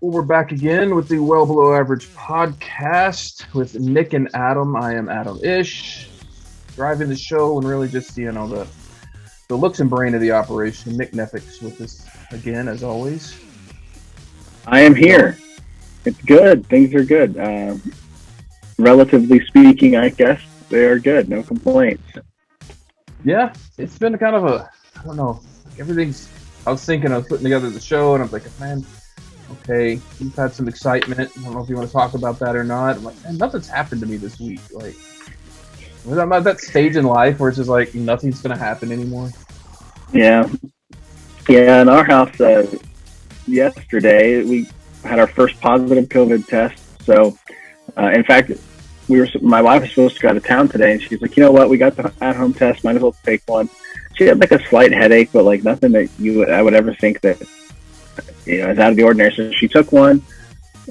Well, we're back again with the Well Below Average podcast with Nick and Adam. I am Adam Ish, driving the show and really just the looks and brain of the operation. Nick Nefix with us again as always. I am How's it going? here. It's good. Things are good. Relatively speaking, I guess they are good. No complaints. Yeah, it's been kind of I don't know, everything's. I was thinking I was putting together the show and I'm like, man, okay, you've had some excitement. I don't know if you want to talk about that or not. I'm like, man, nothing's happened to me this week. Like, I'm at that stage in life where it's just like nothing's gonna happen anymore. Yeah, yeah. In our house yesterday, we had our first positive COVID test. So, in fact, my wife was supposed to go out of town today, and she's like, you know what? We got the at-home test. Might as well take one. She had like a slight headache, but like nothing that I would ever think that is out of the ordinary. So she took one.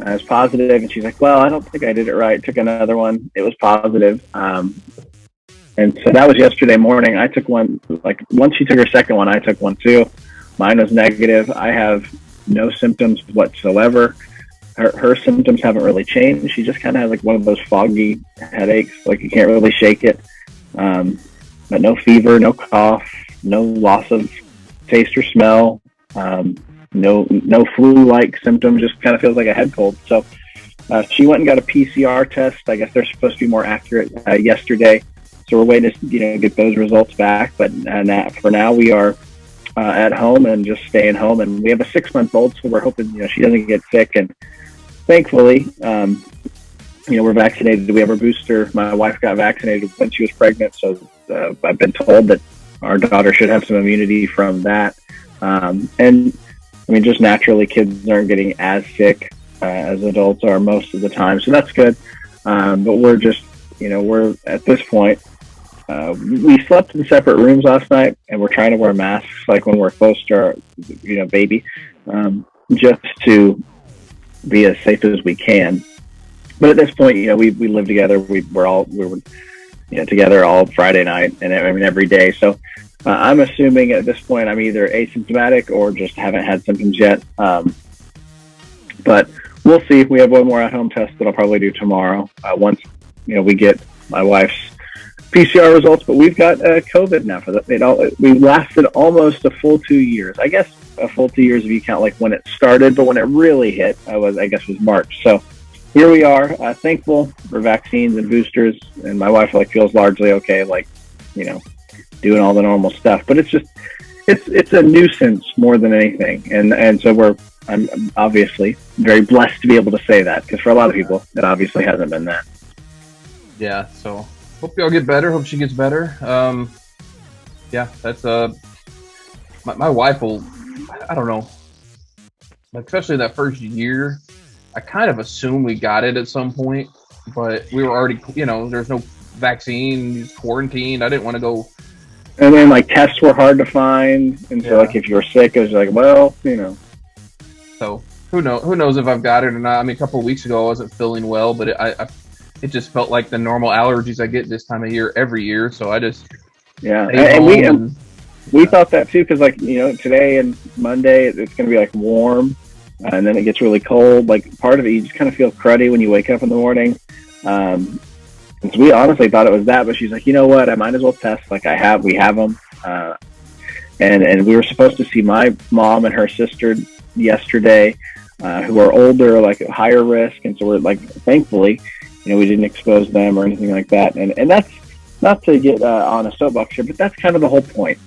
I was positive, and she's like, well, I don't think I did it right. Took another one. It was positive. And so that was yesterday morning. I took one, like once she took her second one, I took one too. Mine was negative. I have no symptoms whatsoever. Her symptoms haven't really changed. She just kind of has like one of those foggy headaches, like you can't really shake it. But no fever, no cough, no loss of taste or smell. No flu-like symptoms, just kind of feels like a head cold. So she went and got a PCR test. I guess they're supposed to be more accurate yesterday. So we're waiting to get those results back. But for now, we are at home and just staying home. And we have a 6-month-old, so we're hoping she doesn't get sick. And thankfully, we're vaccinated. We have our booster. My wife got vaccinated when she was pregnant, so I've been told that our daughter should have some immunity from that. And I mean, just naturally, kids aren't getting as sick as adults are most of the time, so that's good. But we're just, we're at this point. We slept in separate rooms last night, and we're trying to wear masks like when we're close to our, baby, just to be as safe as we can. But at this point, we live together. We were together all Friday night, and I mean every day. So I'm assuming at this point I'm either asymptomatic or just haven't had symptoms yet. But we'll see. We have one more at-home test that I'll probably do tomorrow. Once we get my wife's PCR results, but we've got COVID now for that. We lasted almost a full 2 years. I guess a full 2 years if you count like when it started, but when it really hit, was March. So here we are, thankful for vaccines and boosters, and my wife feels largely okay, doing all the normal stuff. But it's a nuisance more than anything, and so I'm obviously very blessed to be able to say that, because for a lot of people, it obviously hasn't been that. Yeah, so hope y'all get better. Hope she gets better. Yeah, that's my wife will. I don't know, especially that first year. I kind of assumed we got it at some point, but we were already, there's no vaccine, he's quarantined. I didn't want to go. And then tests were hard to find, and so if you were sick, it was like, well, So who knows if I've got it or not? I mean, a couple of weeks ago I wasn't feeling well, but it just felt like the normal allergies I get this time of year every year. So I just and we thought that too, because today and Monday it's going to be warm. And then it gets really cold. Part of it, you just kind of feel cruddy when you wake up in the morning. And so we honestly thought it was that, but she's like, you know what? I might as well test. We have them. And we were supposed to see my mom and her sister yesterday, who are older, higher risk. And so we're thankfully, we didn't expose them or anything like that. And that's not to get on a soapbox here, but that's kind of the whole point.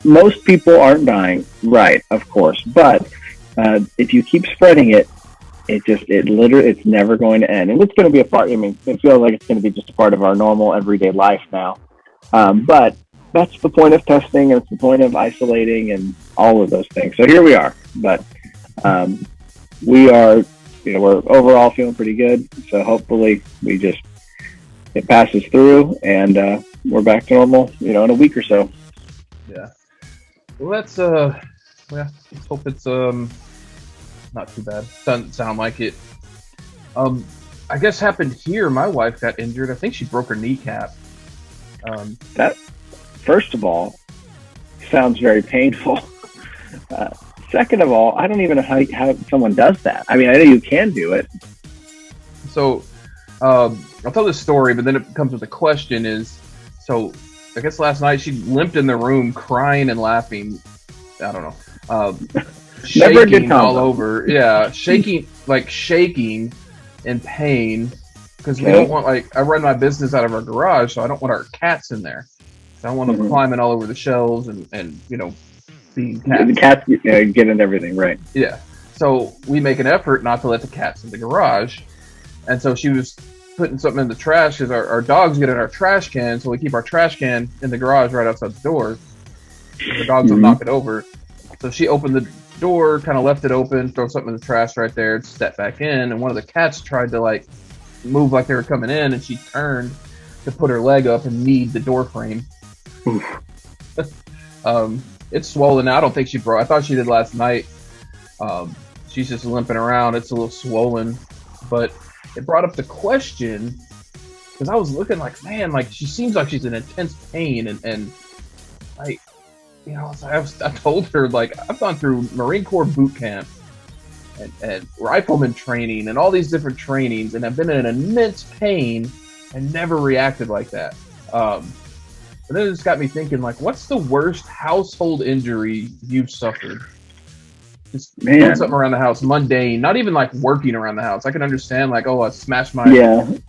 Most people aren't dying, right? Of course, but if you keep spreading it, it's never going to end. And it's going to be a part, it feels like it's going to be just a part of our normal everyday life now. But that's the point of testing, and it's the point of isolating and all of those things. So here we are. But we are, we're overall feeling pretty good. So hopefully it passes through and we're back to normal, in a week or so. Yeah. Well, let's hope it's not too bad. Doesn't sound like it. I guess happened here. My wife got injured. I think she broke her kneecap. That, first of all, sounds very painful. second of all, I don't even know how someone does that. I mean, I know you can do it. So I'll tell this story, but then it comes with a question is, so I guess last night she limped in the room crying and laughing. I don't know. Never a good Shaking all combo. over. Yeah, shaking in pain because we don't want, like, I run my business out of our garage, so I don't want our cats in there. So I don't want them climbing all over the shelves and being cats. The cats get into everything, right? Yeah. So we make an effort not to let the cats in the garage. And so she was putting something in the trash because our dogs get in our trash can, so we keep our trash can in the garage right outside the door. The dogs will knock it over. So she opened the door, kind of left it open, throw something in the trash right there, step back in, and one of the cats tried to, like, move like they were coming in, and she turned to put her leg up and kneed the door frame. It's swollen now. I don't think she broke. I thought she did last night. She's just limping around. It's a little swollen, but it brought up the question because I was looking like, man, like, she seems like she's in intense pain, and like, I told her, like, I've gone through Marine Corps boot camp and rifleman training and all these different trainings, and I've been in immense pain and never reacted like that. But then it just got me thinking, like, what's the worst household injury you've suffered? Just doing something around the house, mundane, not even like working around the house. I can understand, like, oh, I smashed my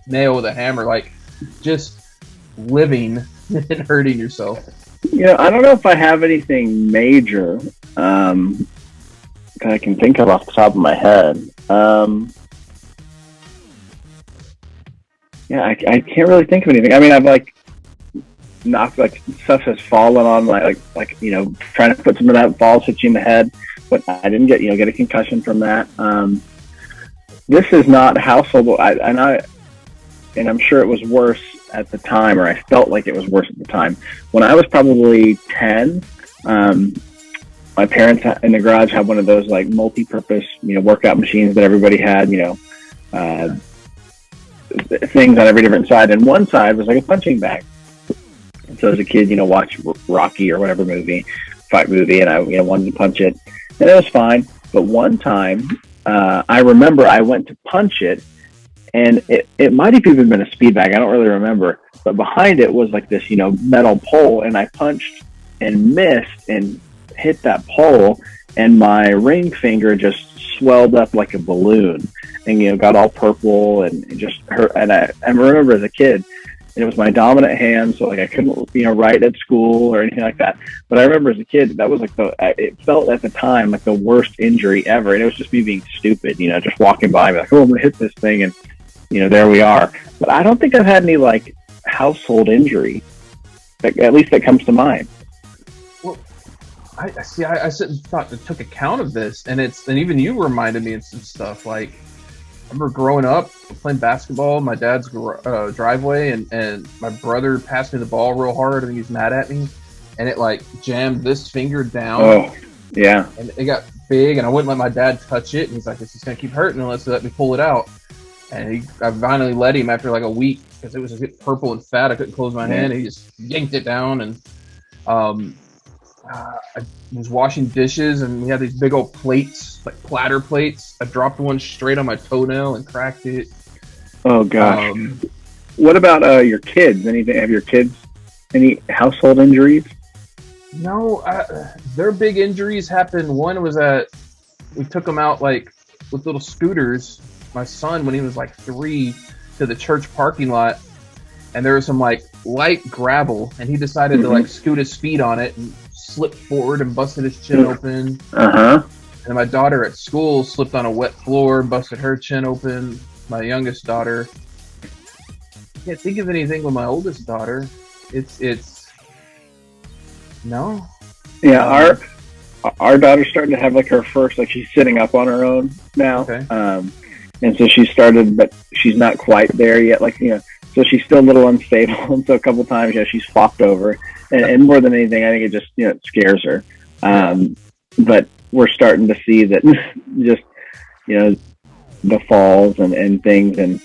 nail with a hammer, like, just living and hurting yourself. I don't know if I have anything major that I can think of off the top of my head. I can't really think of anything. I mean, I've, like, knocked, like, stuff has fallen on, like trying to put some of that balls hit you in the head, but I didn't get a concussion from that. This is not household, and I'm sure it was worse at the time, or I felt like it was worse at the time. When I was probably 10, my parents in the garage had one of those, like, multi-purpose, workout machines that everybody had, things on every different side, and one side was like a punching bag. And so as a kid, watch Rocky or whatever fight movie, and I wanted to punch it, and it was fine. But one time, I remember I went to punch it, and it might have even been a speed bag. I don't really remember. But behind it was, like, this, metal pole, and I punched and missed and hit that pole, and my ring finger just swelled up like a balloon and, got all purple and it just hurt. And I remember as a kid, and it was my dominant hand, so, like, I couldn't, write at school or anything like that. But I remember as a kid, that was, like, it felt at the time like the worst injury ever. And it was just me being stupid, just walking by, like, oh, I'm going to hit this thing. And, there we are. But I don't think I've had any, like, household injury, at least that comes to mind. Well, I sit and took account of this, and even you reminded me of some stuff. Like, I remember growing up playing basketball in my dad's driveway, and my brother passed me the ball real hard, and he was mad at me, and it, like, jammed this finger down. Oh, yeah. And it got big, and I wouldn't let my dad touch it, and he's like, "This is gonna keep hurting unless you let me pull it out." And I finally let him after, like, a week because it was just getting purple and fat. I couldn't close my hand. He just yanked it down, and I was washing dishes, and we had these big old plates, like platter plates. I dropped one straight on my toenail and cracked it. Oh, gosh. What about your kids? Have your kids any household injuries? No, their big injuries happened. One was we took them out, like, with little scooters. My son, when he was, like, 3, to the church parking lot, and there was some, like, light gravel, and he decided to, like, scoot his feet on it and slipped forward and busted his chin open. And my daughter at school slipped on a wet floor and busted her chin open. My youngest daughter. I can't think of anything with my oldest daughter. It's no. Yeah, our daughter's starting to have, like, her first, like, she's sitting up on her own now. Okay. And so she started, but she's not quite there yet. Like, so she's still a little unstable. And so a couple times, she's flopped over. And more than anything, I think it just, it scares her. But we're starting to see that just, the falls and things. And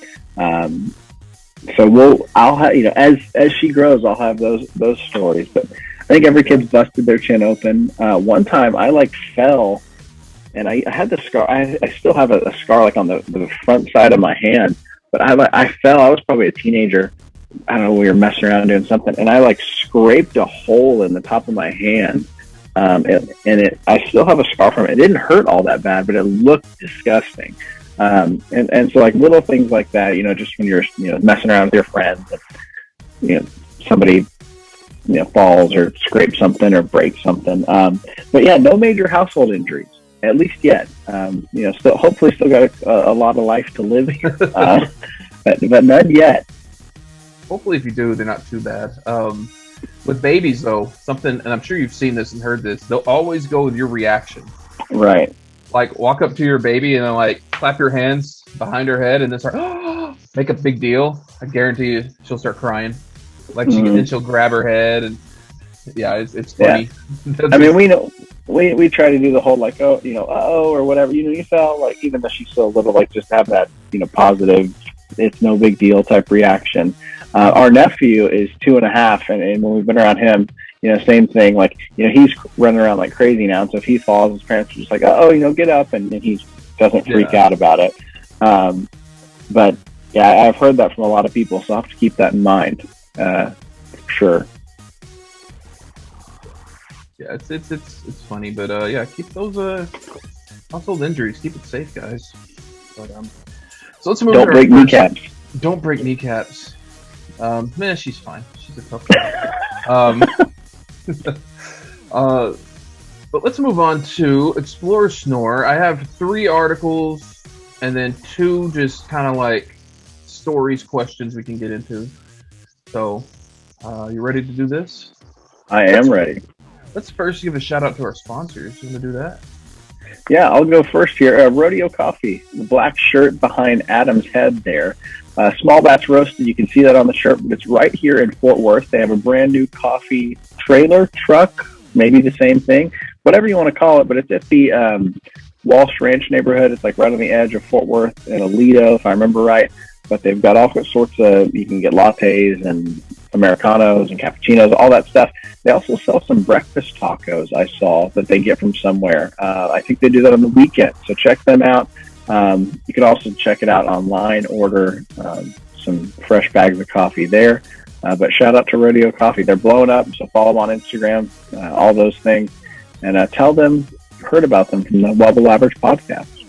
so I'll have, as she grows, I'll have those stories. But I think every kid's busted their chin open. One time I, like, fell and I had the scar. I still have a scar like on the front side of my hand. But I fell. I was probably a teenager. I don't know. We were messing around doing something, and I like scraped a hole in the top of my hand. I still have a scar from it. It didn't hurt all that bad, but it looked disgusting. And so like little things like that, just when you're messing around with your friends, and, somebody falls or scrapes something or breaks something. But yeah, no major household injuries, at least yet. Still hopefully still got a lot of life to live here, but none yet. Hopefully, if you do, they're not too bad. With babies, though, something, and I'm sure you've seen this and heard this, they'll always go with your reaction. Right. Like, walk up to your baby and then, like, clap your hands behind her head and then start, make a big deal. I guarantee you she'll start crying. Like, then she'll grab her head and, yeah, it's funny. Yeah. I mean, we know, we try to do the whole, like, or whatever. You felt like, even though she's still a little, like, just have that, positive, it's no big deal type reaction. Our nephew is 2.5, and when we've been around him, same thing. Like, he's running around like crazy now. And so if he falls, his parents are just like, get up, and he doesn't freak out about it. But yeah, I've heard that from a lot of people, so I have to keep that in mind. For sure. Yeah, it's funny, but yeah, keep those household injuries. Keep it safe, guys. But so let's move. Don't break kneecaps. Don't break kneecaps. Man, she's fine. She's a tough girl. But let's move on to Explore Snore. I have 3 articles and then 2 just kind of like stories, questions we can get into. So, you ready to do this? I am ready. Let's first give a shout out to our sponsors. You want to do that? Yeah, I'll go first here. Rodeo Coffee, the black shirt behind Adam's head there. Small batch roasted, you can see that on the shirt, but it's right here in Fort Worth. They have a brand new coffee trailer, truck, maybe the same thing, whatever you want to call it, but it's at the Walsh Ranch neighborhood. It's like right on the edge of Fort Worth and Aledo, if I remember right. But they've got all sorts of, you can get lattes and Americanos and cappuccinos, all that stuff. They also sell some breakfast tacos, I saw, that they get from somewhere. I think they do that on the weekend, so check them out. You can also check it out online, order some fresh bags of coffee there. But shout out to Rodeo Coffee. They're blowing up, so follow them on Instagram, all those things. And tell them you heard about them from the Wobble Average podcast.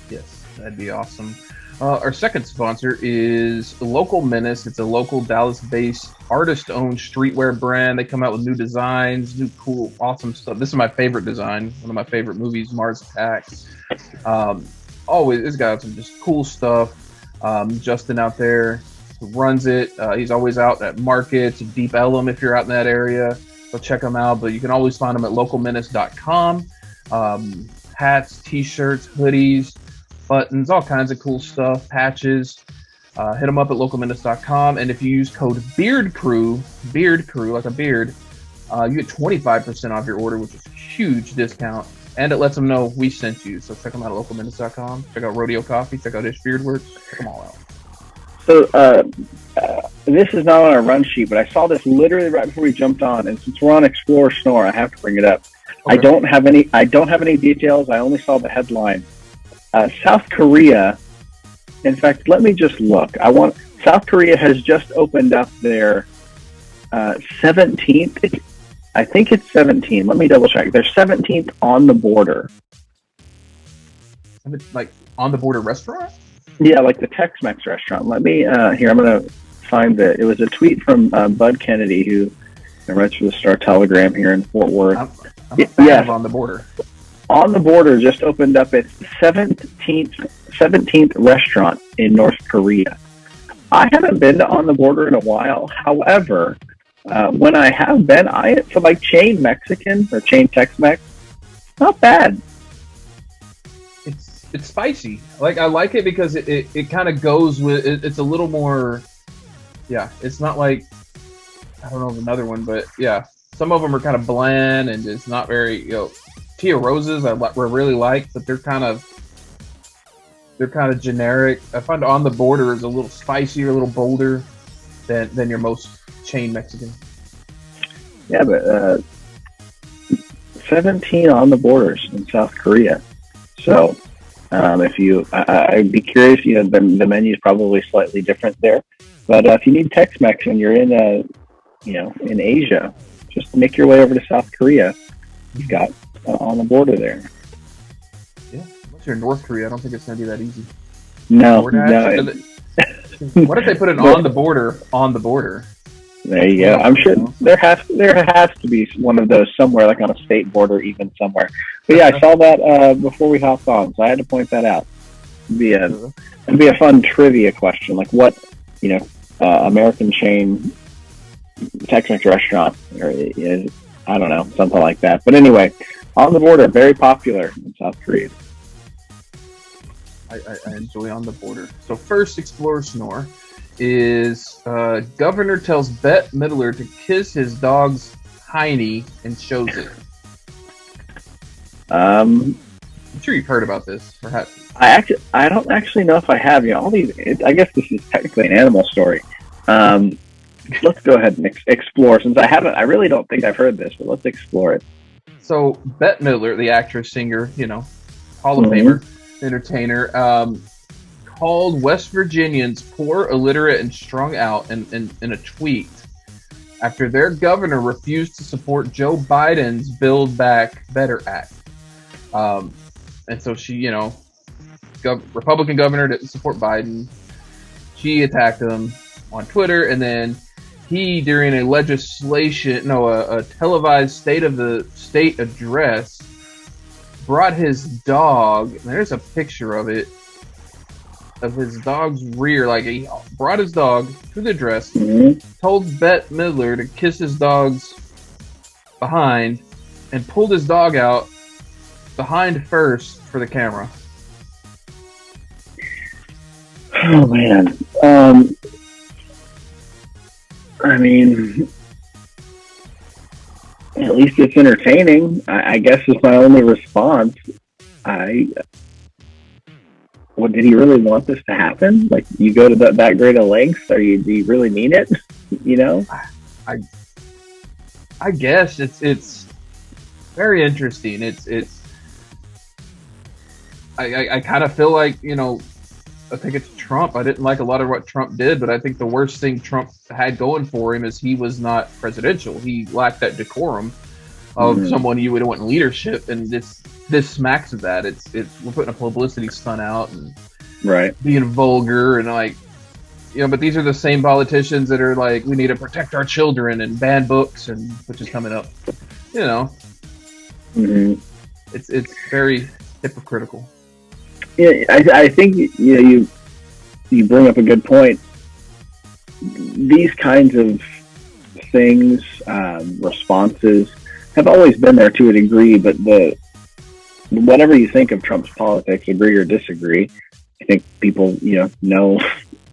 Yes, that'd be awesome. Our second sponsor is Local Menace. It's a local Dallas-based artist-owned streetwear brand. They come out with new designs, new cool, awesome stuff. This is my favorite design. One of my favorite movies, Mars Attacks. Always, it's got some just cool stuff. Justin out there who runs it. He's always out at markets, Deep Ellum if you're out in that area. Go check him out. But you can always find him at localmenace.com. Hats, t-shirts, hoodies, buttons, all kinds of cool stuff, patches. Hit them up at localmenace.com. And if you use code BEARDCREW, like a beard, you get 25% off your order, which is a huge discount. And it lets them know we sent you. So check them out at localmenace.com. Check out Rodeo Coffee. Check out Ish Beardworks. Check them all out. So this is not on our run sheet, but I saw this literally right before we jumped on. And since we're on Explore Snore, I have to bring it up. Okay. I don't have any details. I only saw the headline. South Korea. In fact, let me just look. South Korea has just opened up their 17th. I think it's 17. Let me double check. They're 17th on the border. Like on the border restaurant? Yeah, like the Tex-Mex restaurant. Let me here. I'm gonna find it. It was a tweet from Bud Kennedy, who writes for the Star Telegram here in Fort Worth. I'm a fan of on the border. On the Border just opened up its 17th restaurant in North Korea. I haven't been to On the Border in a while. However, when I have been, for like chain Mexican or chain Tex-Mex, not bad. It's spicy. Like I like it because it kind of goes with it, it's a little more. Yeah, it's not like I don't know of another one, but yeah, some of them are kind of bland and just not very Tia Roses I really like, but they're kind of generic. I find On the Border is a little spicier, a little bolder than your most chain Mexican. Yeah, but 17 On the Borders in South Korea. So if you, I'd be curious. The menu is probably slightly different there, but if you need Tex-Mex and you're in in Asia, just make your way over to South Korea. You've got on the border there. Yeah, unless you're in North Korea, I don't think it's going to be that easy. No. What if they put it on the border? On the border. There you go. I'm sure there has to be one of those somewhere, like on a state border, even somewhere. But yeah, I saw that before we hopped on, so I had to point that out. It'd be a fun trivia question, like what American chain Tex-Mex restaurant, or I don't know, something like that. But anyway, on the border, very popular in South Korea. I enjoy on the border. So first, Explorer Snore is Governor tells Bette Midler to kiss his dog's hiney and shows it. I'm sure you've heard about this, perhaps. I don't actually know if I have. All these. I guess this is technically an animal story. Let's go ahead and explore. Since I haven't, I really don't think I've heard this, but let's explore it. So Bette Midler, the actress, singer, Hall of Famer, entertainer, called West Virginians poor, illiterate, and strung out in a tweet after their governor refused to support Joe Biden's Build Back Better Act. And so she, Republican governor didn't support Biden. She attacked him on Twitter, and then he, during a televised State of the State address, brought his dog, and there's a picture of it, of his dog's rear, like he brought his dog to the address, told Bette Midler to kiss his dog's behind, and pulled his dog out behind first for the camera. Oh man. I mean, at least it's entertaining. I guess is my only response. Did he really want this to happen? Like, you go to that great of lengths? Do you really mean it? I guess it's very interesting. I kind of feel like, I think it's Trump. I didn't like a lot of what Trump did, but I think the worst thing Trump had going for him is he was not presidential. He lacked that decorum of someone you would want in leadership, and this smacks of that. We're putting a publicity stunt out and being vulgar and but these are the same politicians that are like, we need to protect our children and ban books, and which is coming up. It's very hypocritical. Yeah, I think you bring up a good point. These kinds of things, responses, have always been there to a degree, but whatever you think of Trump's politics, agree or disagree, I think people know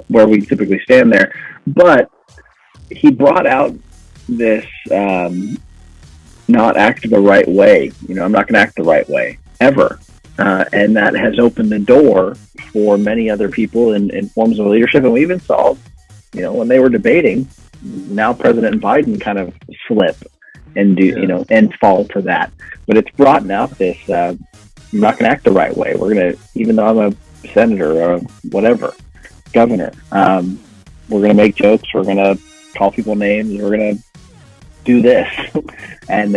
where we typically stand there. But he brought out this not act the right way. I'm not going to act the right way ever. And that has opened the door for many other people in forms of leadership. And we even saw, when they were debating, now President Biden kind of slip and and fall for that. But it's brought out this, I'm not going to act the right way. We're going to, even though I'm a senator or whatever, governor, we're going to make jokes. We're going to call people names. We're going to do this. And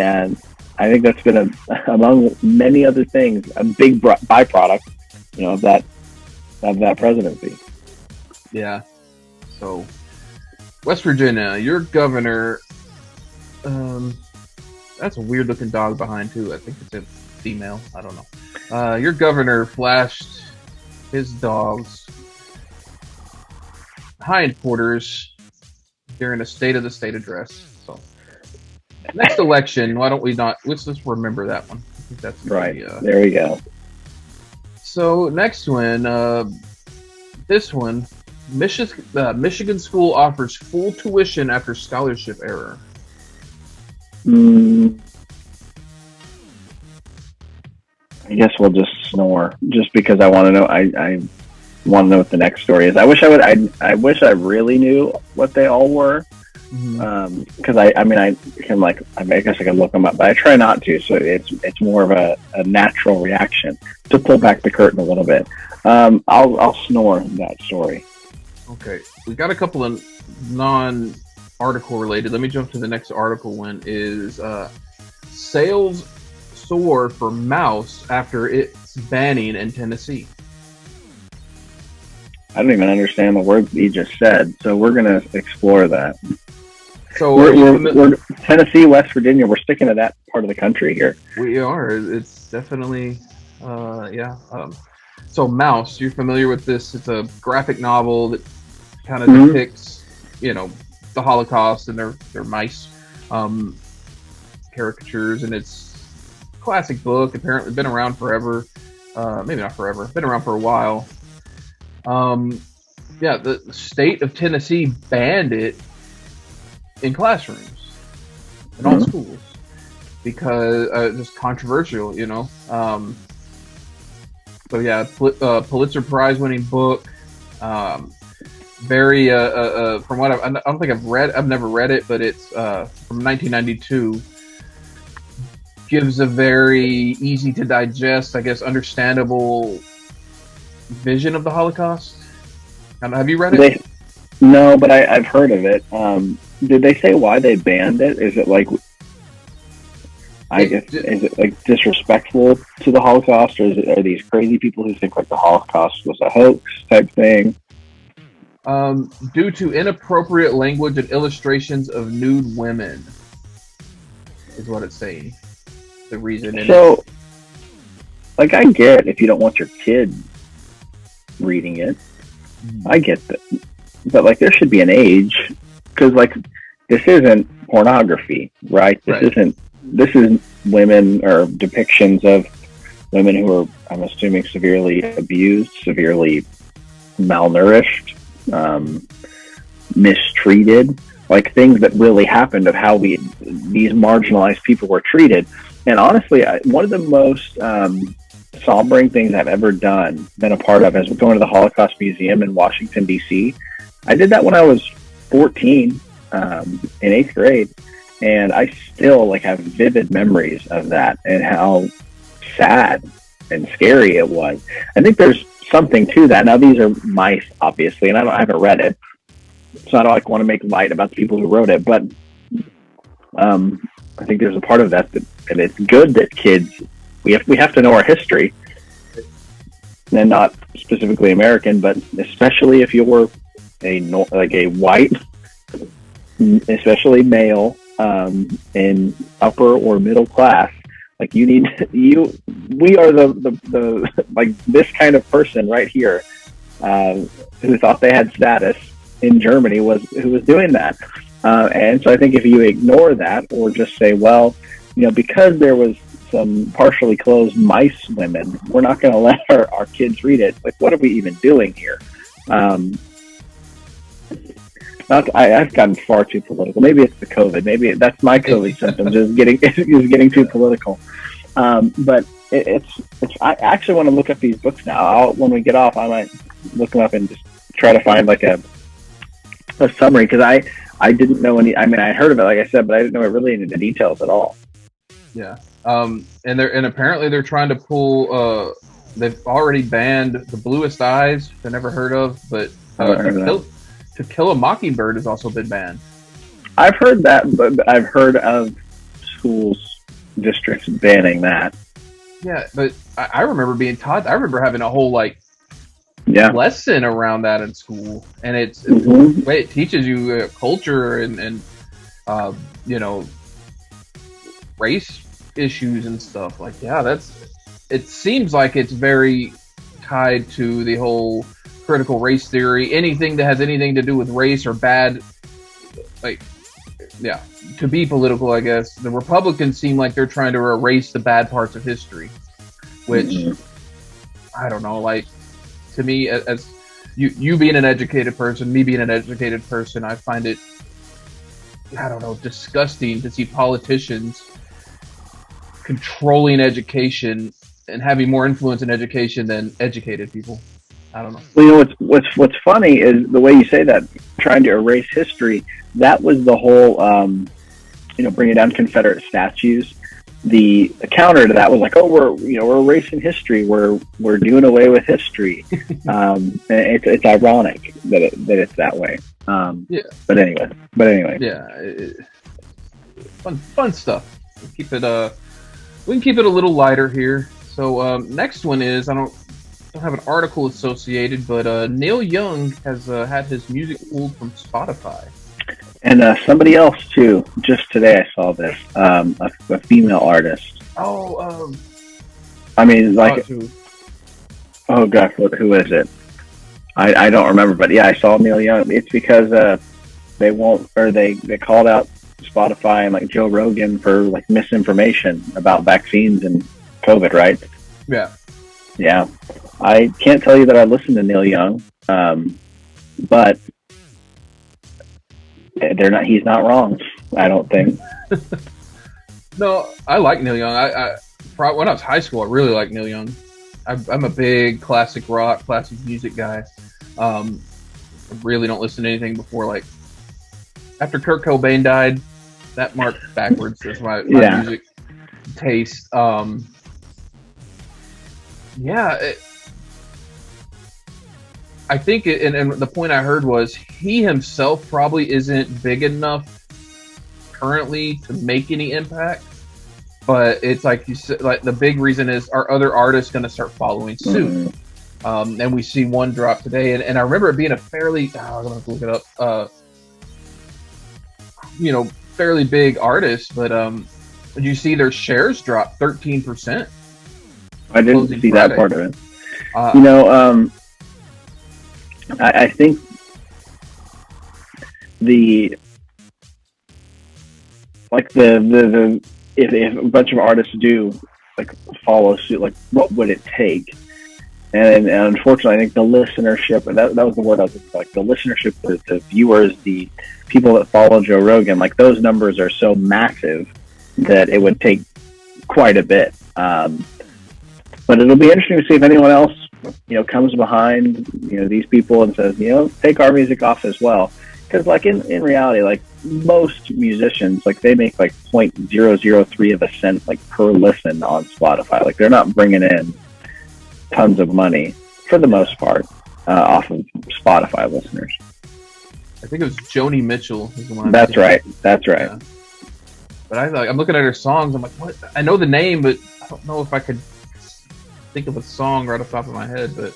I think that's been among many other things, a big byproduct, of that presidency. Yeah. So, West Virginia, your governor. That's a weird looking dog behind too. I think it's a female. I don't know. Your governor flashed his dog's hindquarters during a State of the State address. So. Next election, why don't we not? Let's just remember that one. I think that's right. There we go. So next one, this one, Michigan school offers full tuition after scholarship error. I guess we'll just snore, just because I want to know. I want to know what the next story is. I wish I really knew what they all were. Mhm. Because I mean, I can like, I guess I can look them up, but I try not to. So it's more of a natural reaction to pull back the curtain a little bit. I'll snore that story. Okay, we got a couple of non-article related. Let me jump to the next article. One is sales soar for mouse after its banning in Tennessee. I don't even understand the word he just said, so we're gonna explore that. So are you familiar? We're Tennessee, West Virginia. We're sticking to that part of the country here. We are. It's definitely, yeah. So Mouse, you're familiar with this? It's a graphic novel that kind of Mm-hmm. depicts, you know, the Holocaust, and their mice um, caricatures, and it's a classic book. Apparently, been around forever. Maybe not forever. Been around for a while. Um, yeah, the state of Tennessee banned it in classrooms in all Mm-hmm. schools because just controversial, you know. So yeah, Pulitzer Prize winning book. Um, very from what I don't think I've read. I've never read it, but it's from 1992. Gives a very easy to digest, I guess, understandable vision of the Holocaust. Have you read it? They no, but I've heard of it. Did they say why they banned it? Is it like I guess It is it like disrespectful to the Holocaust, or are these crazy people who think like the Holocaust was a hoax type thing? due to inappropriate language and illustrations of nude women, is what it's saying. The reason, and it's So, like, I get if you don't want your kid reading it, I get that, but like, there should be an age because like, this isn't pornography, right? This right. isn't. This is women or depictions of women who are, I'm assuming, severely abused, severely malnourished, um, mistreated, like things that really happened of how these marginalized people were treated. And honestly, one of the most sombering things I've ever been a part of, is going to the Holocaust Museum in Washington D.C. I did that when I was 14, in eighth grade, and I still like have vivid memories of that and how sad and scary it was. I think there's something to that. Now these are mice, obviously, and I haven't read it, so I don't like want to make light about the people who wrote it, but I think there's a part of that, and it's good that kids we have to know our history, and not specifically American, but especially if you're like a white, especially male, in upper or middle class. Like you need you, we are the like this kind of person right here, who thought they had status in Germany was who was doing that. And so I think if you ignore that or just say, well, because there was some partially clothed mice women, we're not going to let our kids read it. Like, what are we even doing here? I've gotten far too political. Maybe it's the COVID. Maybe that's my COVID symptoms is getting too political. But I actually want to look up these books now. When we get off, I might look them up and just try to find like a summary, because I didn't know any. I mean, I heard of it, like I said, but I didn't know really any of the details at all. Yeah. And apparently they're trying to pull. They've already banned The Bluest Eyes. I never heard of, but I haven't heard of that. To Kill a Mockingbird has also been banned. I've heard that, but I've heard of schools, districts banning that. Yeah, but I remember being taught. I remember having a whole Yeah. lesson around that in school, and it's Mm-hmm. the way it teaches you culture and you know, race issues and stuff. Like, yeah, it seems like it's very tied to the whole critical race theory. Anything that has anything to do with race or bad, like, yeah, to be political, I guess the Republicans seem like they're trying to erase the bad parts of history, which I don't know. Like, to me, as you being an educated person, me being an educated person, I find it, I don't know, disgusting to see politicians controlling education and having more influence in education than educated people. I don't know. Well, what's funny is the way you say that trying to erase history. That was the whole, bringing down Confederate statues. The counter to that was like, oh, we're erasing history. We're doing away with history. It's ironic that it's that way. Yeah. But anyway. Yeah. Fun stuff. We can keep it a little lighter here. So next one is, I don't have an article associated, but Neil Young has had his music pulled from Spotify. And somebody else too. Just today I saw this. A female artist. Oh. I mean, like. Oh gosh, who is it? I don't remember, but yeah, I saw Neil Young. It's because they called out Spotify and like Joe Rogan for like misinformation about vaccines and COVID, right? Yeah. Yeah. I can't tell you that I listened to Neil Young, but he's not wrong, I don't think. No, I like Neil Young. When I was high school, I really liked Neil Young. I'm a big classic rock, classic music guy. I really don't listen to anything before, like, after Kurt Cobain died. That marked backwards. That's my music taste. I think, and the point I heard was he himself probably isn't big enough currently to make any impact. But it's like you said, like the big reason is, are other artists going to start following suit? Mm-hmm. And we see one drop today, and I remember it being a fairly, I'm going to look it up, fairly big artist, but you see their shares drop 13%. I didn't see Friday. That part of it. I think if a bunch of artists do like follow suit, like what would it take? And unfortunately, I think the listenership, and that was the word I was looking for, like the listenership, the viewers, the people that follow Joe Rogan, like those numbers are so massive that it would take quite a bit. But it'll be interesting to see if anyone else, comes behind, these people and says, take our music off as well. Because like in reality, like most musicians, like they make like 0.003 of a cent like per listen on Spotify. Like they're not bringing in tons of money for the most part off of Spotify listeners. I think it was Joni Mitchell is the one. That's right. Yeah. But I'm looking at her songs. I'm like, what? I know the name, but I don't know if I could think of a song right off the top of my head. But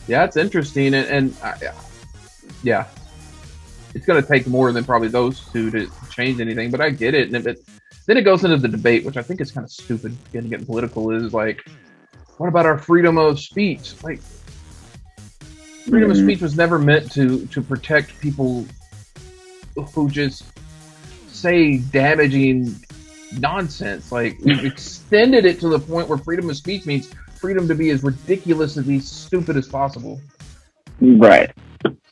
yeah, it's interesting, and yeah, it's going to take more than probably those two to change anything. But I get it, and then it goes into the debate, which I think is kind of stupid. Getting political is like, what about our freedom of speech? Like, freedom of speech was never meant to protect people who just say damaging nonsense. Like, we've extended it to the point where freedom of speech means freedom to be as ridiculous and as stupid as possible. Right.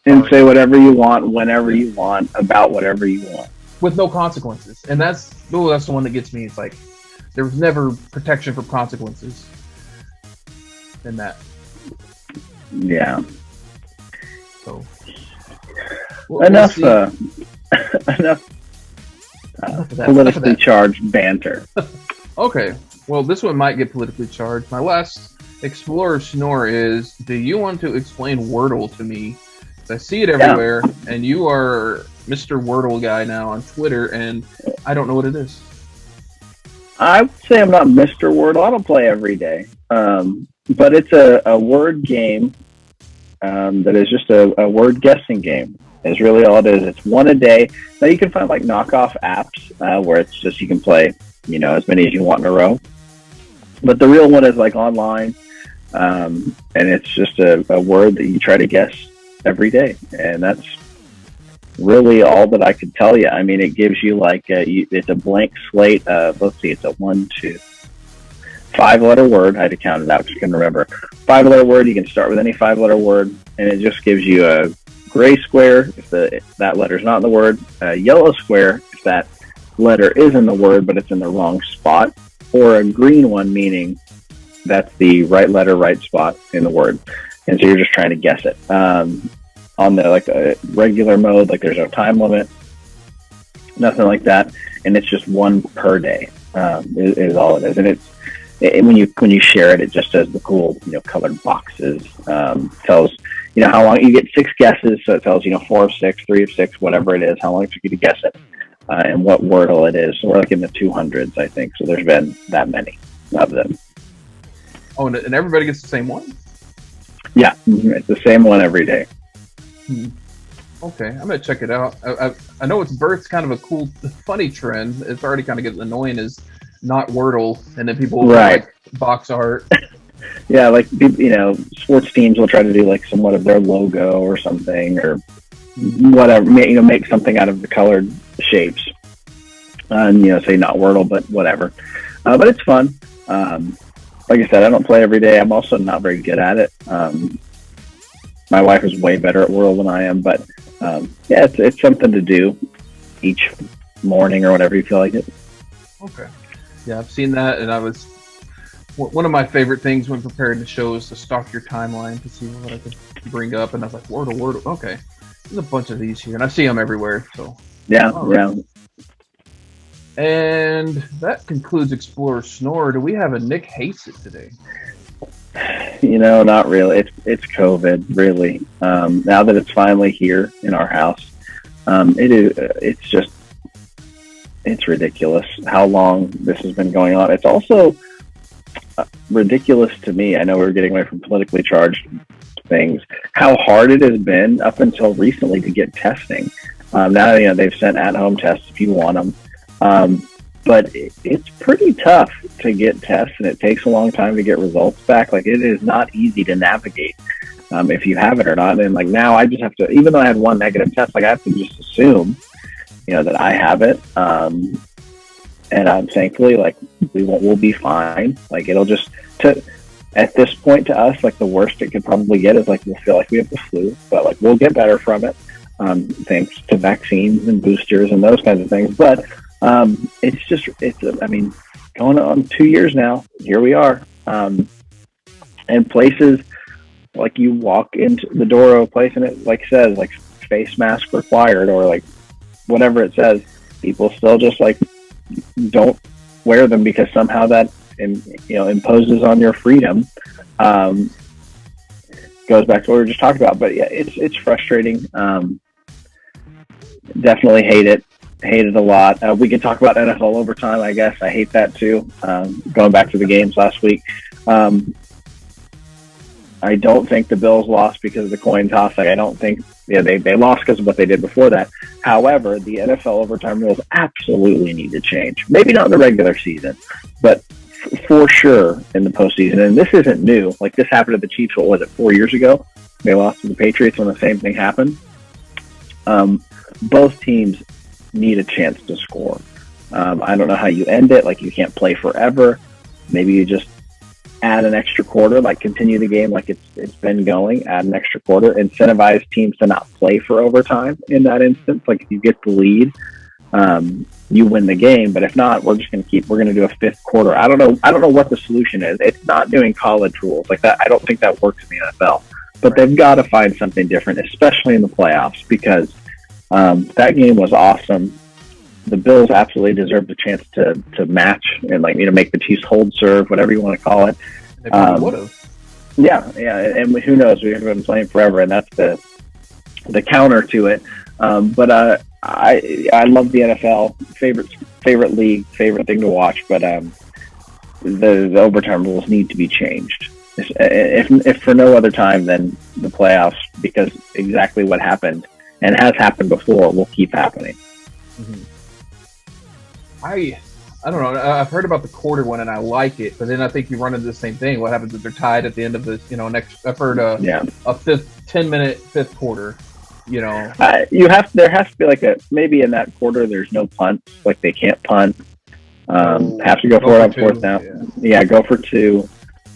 And say whatever you want, whenever you want, about whatever you want. With no consequences. And that's the one that gets me. It's like, there was never protection for consequences in that. Yeah. So, enough politically charged banter. Okay. Well, this one might get politically charged. My last Explorer Snore is, do you want to explain Wordle to me? I see it everywhere, and you are Mr. Wordle guy now on Twitter, and I don't know what it is. I would say I'm not Mr. Wordle. I don't play every day. But it's a word game that is just a word guessing game. Is really all it is. It's one a day. Now you can find like knockoff apps where it's just you can play, as many as you want in a row. But the real one is like online, and it's just a word that you try to guess every day, and that's really all that I could tell you. I mean, it gives you like it's a blank slate. Let's see, it's a 5-letter word. I had to count it out because I couldn't remember. 5-letter word. You can start with any 5-letter word, and it just gives you a gray square if that letter is not in the word, a yellow square if that letter is in the word but it's in the wrong spot, or a green one meaning that's the right letter, right spot in the word. and so you're just trying to guess it. On the like a regular mode, like there's no time limit, nothing like that, and it's just one per day. Is all it is, and when you share it, it just does the cool colored boxes. Tells how long you get 6 guesses, so it tells 4 of 6, 3 of 6, whatever it is, how long it took you to guess it, and what wordle it is. So we're like in the 200s, I think. So there's been that many of them. Oh, and everybody gets the same one? Yeah, it's the same one every day. Okay, I'm gonna check it out. I know it's birthed kind of a cool, funny trend. It's already kind of getting annoying is not Wordle, and then people will Right. like box art. Yeah, like sports teams will try to do like somewhat of their logo or something, or whatever. Make something out of the colored shapes, and say not Wordle, but whatever. But it's fun. Like I said, I don't play every day. I'm also not very good at it. My wife is way better at Wordle than I am, but yeah, it's something to do each morning or whatever you feel like it. Okay. Yeah, I've seen that, and one of my favorite things when preparing the show is to stalk your timeline to see what I could bring up, and I was like, Wordle. Okay, there's a bunch of these here, and I see them everywhere. So Yeah, right. Yeah. And that concludes Explorer Snore. Do we have a Nick Hates It today? Not really. It's COVID, really. Now that it's finally here in our house, it's ridiculous how long this has been going on. It's also ridiculous to me. I know we're getting away from politically charged things. How hard it has been up until recently to get testing. Now they've sent at-home tests if you want them. But it's pretty tough to get tests, and it takes a long time to get results back. Like, it is not easy to navigate if you have it or not. And like now, I just have to, even though I had one negative test, like I have to just assume, that I have it. And I'm thankfully like we'll be fine. Like it'll just at this point to us, like the worst it could probably get is like we'll feel like we have the flu, but like we'll get better from it, thanks to vaccines and boosters and those kinds of things. But it's going on 2 years now. Here we are. And places like you walk into the door of a place and it like says like face mask required or like whatever it says, people still just like don't wear them because somehow that imposes on your freedom. Goes back to what we were just talking about. But yeah, it's frustrating. Definitely hate it a lot. We can talk about NFL overtime, I guess. I hate that too. Going back to the games last week, I don't think the Bills lost because of the coin toss. Like, I don't think they lost because of what they did before that. However, the NFL overtime rules absolutely need to change. Maybe not in the regular season, but for sure in the postseason. And this isn't new. Like, this happened to the Chiefs, 4 years ago? They lost to the Patriots when the same thing happened. Both teams need a chance to score. I don't know how you end it. Like, you can't play forever. Maybe you just add an extra quarter, like continue the game like it's been going, add an extra quarter, incentivize teams to not play for overtime in that instance. Like, if you get the lead, you win the game, but if not, we're going to do a fifth quarter. I don't know what the solution is. It's not doing college rules like that. I don't think that works in the NFL, but they've got to find something different, especially in the playoffs, because that game was awesome. The Bills absolutely deserved the chance to match and make the Chiefs hold serve, whatever you want to call it. They probably would have. Yeah, and who knows? We've been playing forever, and that's the counter to it. But I love the NFL, favorite league, favorite thing to watch. But the overtime rules need to be changed, if for no other time than the playoffs, because exactly what happened and has happened before will keep happening. Mm-hmm. I don't know. I've heard about the quarter one, and I like it, but then I think you run into the same thing. What happens if they're tied at the end of the next? I've heard a 10-minute fifth quarter. There has to be like maybe in that quarter there's no punts, like they can't punt. Have to go for it on fourth down. Yeah, go for two.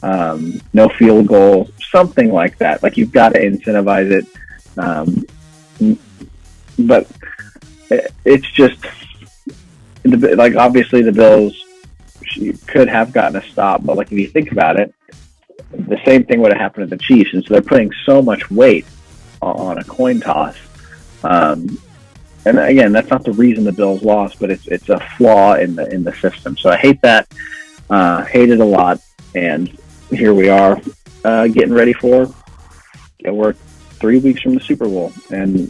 No field goal, something like that. Like, you've got to incentivize it. But it's just. Like, obviously the Bills could have gotten a stop, but like, if you think about it, the same thing would have happened to the Chiefs, and so they're putting so much weight on a coin toss. And again, that's not the reason the Bills lost, but it's a flaw in the system. So I hate that. Hate it a lot. And here we are, getting ready for. We're 3 weeks from the Super Bowl,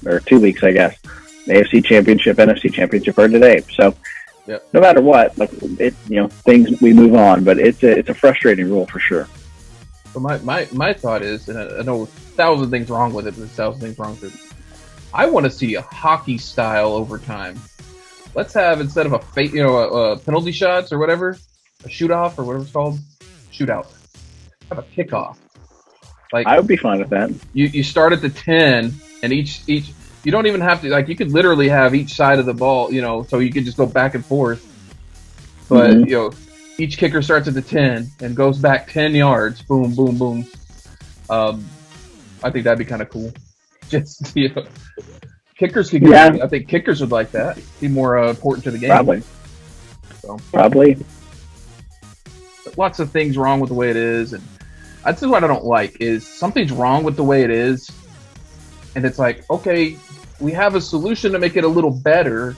or 2 weeks, I guess. The AFC Championship, NFC Championship are today. So Yep. no matter what, like things, we move on. But it's a frustrating rule for sure. So my thought is, and I know 1,000 things wrong with it, but 1,000 things wrong with it. I want to see a hockey style overtime. Let's have, instead of a penalty shots or whatever, a shoot off or whatever it's called, shootout. Have a kickoff. Like, I would be fine with that. You start at the 10, and each you don't even have to, like, you could literally have each side of the ball, so you could just go back and forth. But each kicker starts at the 10 and goes back 10 yards. Boom, boom, boom. I think that'd be kind of cool. Just kickers could get. I think kickers would like that. Be more important to the game. Probably. So. Probably. But lots of things wrong with the way it is, and that's what I don't like. Is something's wrong with the way it is, and it's like, okay, we have a solution to make it a little better,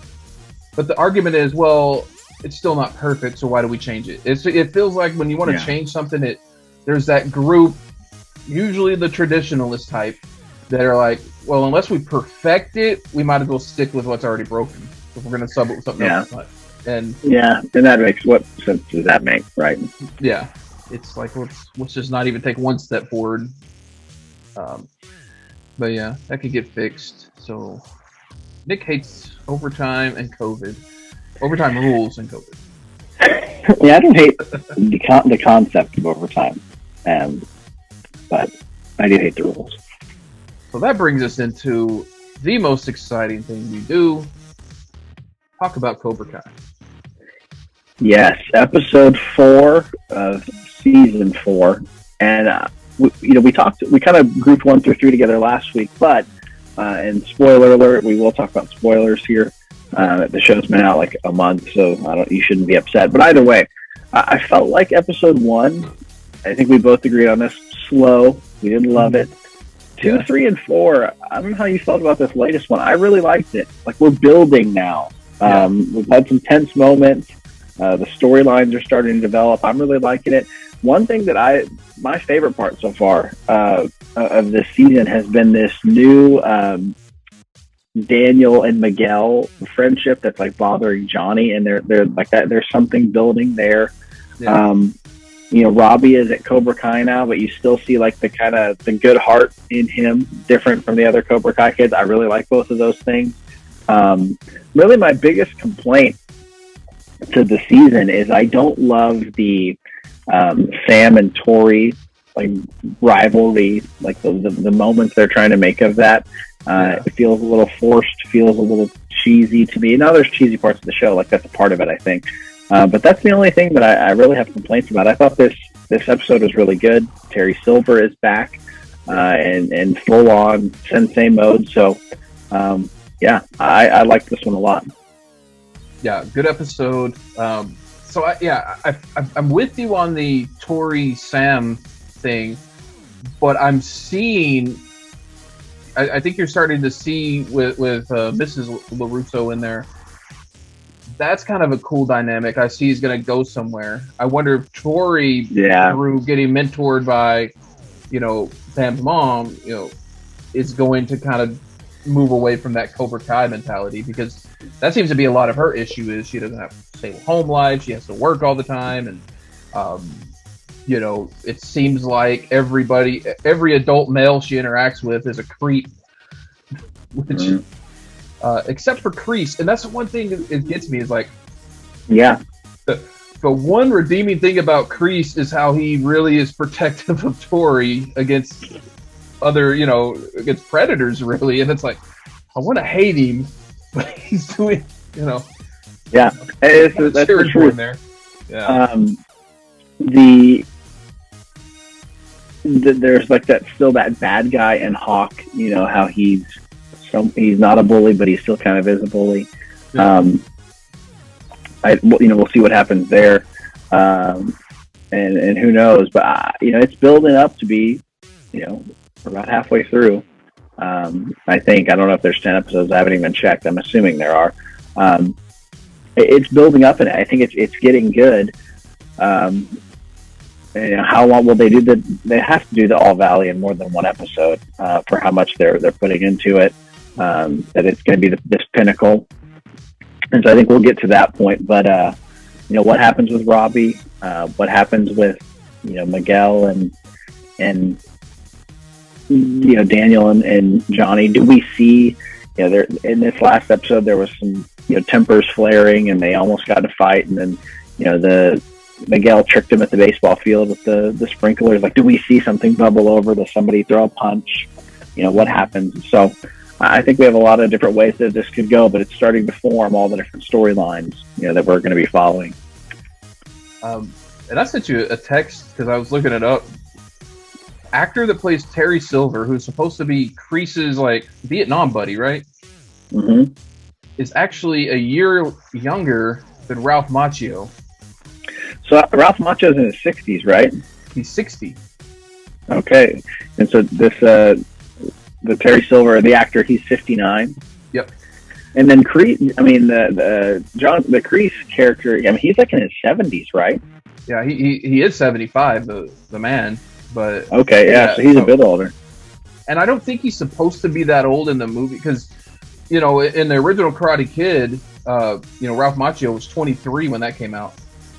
but the argument is, well, it's still not perfect, so why do we change it? It feels like when you want to change something, there's that group, usually the traditionalist type, that are like, well, unless we perfect it, we might as well stick with what's already broken. If we're going to sub it with something else. And that makes, what sense does that make, right? Yeah. It's like, let's just not even take one step forward. But yeah, that could get fixed. So Nick hates overtime and COVID. Overtime rules and COVID. I don't hate the concept of overtime, but I do hate the rules. So that brings us into the most exciting thing we do. Talk about Cobra Kai. Yes, episode 4 of season 4, and we kind of grouped 1 through 3 together last week, but and spoiler alert, we will talk about spoilers here. The show's been out like a month, so you shouldn't be upset. But either way, I felt like episode 1. I think we both agreed on this. Slow. We didn't love it. 2, 3, and 4. I don't know how you felt about this latest one. I really liked it. Like, we're building now. We've had some tense moments. The storylines are starting to develop. I'm really liking it. One thing that my favorite part so far of this season has been this new Daniel and Miguel friendship that's like bothering Johnny, and they're like that. There's something building there. Yeah. Robbie is at Cobra Kai now, but you still see like the kind of the good heart in him, different from the other Cobra Kai kids. I really like both of those things. Really, my biggest complaint to the season is I don't love the Sam and Tori like rivalry, like the moments they're trying to make of that. It feels a little forced, feels a little cheesy to me. Now there's cheesy parts of the show, like that's a part of it, I think. But that's the only thing that I really have complaints about. I thought this episode was really good. Terry Silver is back and full on sensei mode. So I liked this one a lot. Yeah, good episode. I'm with you on the Tori Sam thing, but I'm seeing. I think you're starting to see with Mrs. LaRusso in there. That's kind of a cool dynamic. I see he's going to go somewhere. I wonder if Tori, through getting mentored by, Sam's mom, is going to kind of move away from that Cobra Kai mentality, because that seems to be a lot of her issue is she doesn't have a stable home life. She has to work all the time. And, it seems like every adult male she interacts with is a creep, which, except for Kreese. And that's the one thing that it gets me is like, the one redeeming thing about Kreese is how he really is protective of Tori against other, against predators, really. And it's like, I want to hate him, but he's doing, Yeah, that's the truth. There. Yeah. There's like that bad guy in Hawk, how he's not a bully, but he still kind of is a bully. Yeah. We'll see what happens there. and who knows? But it's building up to be, we're about halfway through. I think, I don't know if there's 10 episodes. I haven't even checked. I'm assuming there are. It's building up, and I think it's getting good. How long will they do they have to do the All Valley in more than one episode for how much they're putting into it. That it's going to be this pinnacle, and so I think we'll get to that point. But what happens with Robbie? What happens with Miguel and Daniel and Johnny? Do we see there in this last episode there was some tempers flaring and they almost got in a fight, and then the Miguel tricked him at the baseball field with the sprinklers. Like, do we see something bubble over? Does somebody throw a punch? What happens? So I think we have a lot of different ways that this could go, but it's starting to form all the different storylines that we're going to be following. And I sent you a text because I was looking it up. Actor that plays Terry Silver, who's supposed to be Kreese's Vietnam buddy, right? Mm-hmm. Is actually a year younger than Ralph Macchio. So Ralph Macchio's in his 60s, right? He's 60. Okay, and so this the Terry Silver, the actor, he's 59. Yep. And then Kreese, the Kreese character, he's in his 70s, right? Yeah, he is 75, the man. But okay, so he's a bit older. And I don't think he's supposed to be that old in the movie because, in the original Karate Kid, Ralph Macchio was 23 when that came out.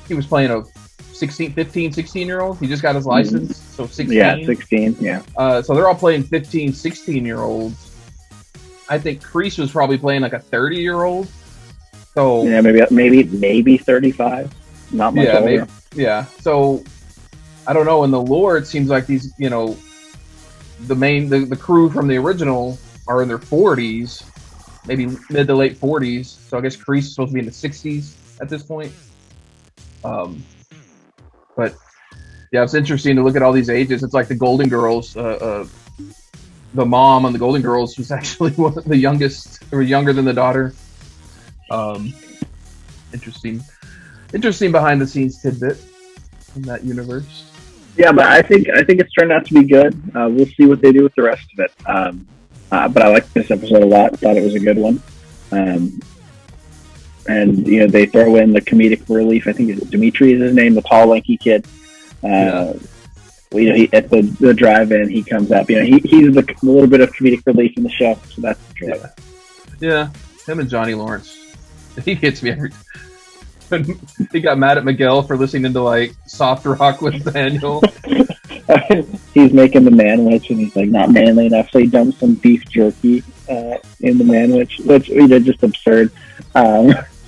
He was playing a 16-year-old. He just got his license, so 16. Yeah, 16, yeah. So they're all playing 15, 16-year-olds. I think Kreese was probably playing a 30-year-old. So yeah, maybe 35. Not much older. Maybe, yeah. So I don't know. In the lore, it seems like these, the crew from the original are in their 40s, maybe mid to late 40s. So I guess Kreese is supposed to be in the 60s at this point. But yeah, it's interesting to look at all these ages. It's like the Golden Girls. The mom on the Golden Girls was actually one of the youngest, or younger than the daughter. Interesting behind the scenes tidbit in that universe. Yeah, but I think it's turned out to be good. We'll see what they do with the rest of it. But I liked this episode a lot. Thought it was a good one. And they throw in the comedic relief. I think Dimitri is his name, the tall, lanky kid. He, at the drive-in, he comes up. He's the little bit of comedic relief in the show. So that's good. Yeah, him and Johnny Lawrence. He gets me every time. He got mad at Miguel for listening to soft rock with Daniel. He's making the manwich, and he's not manly enough, so he dumps some beef jerky in the manwich, which just absurd.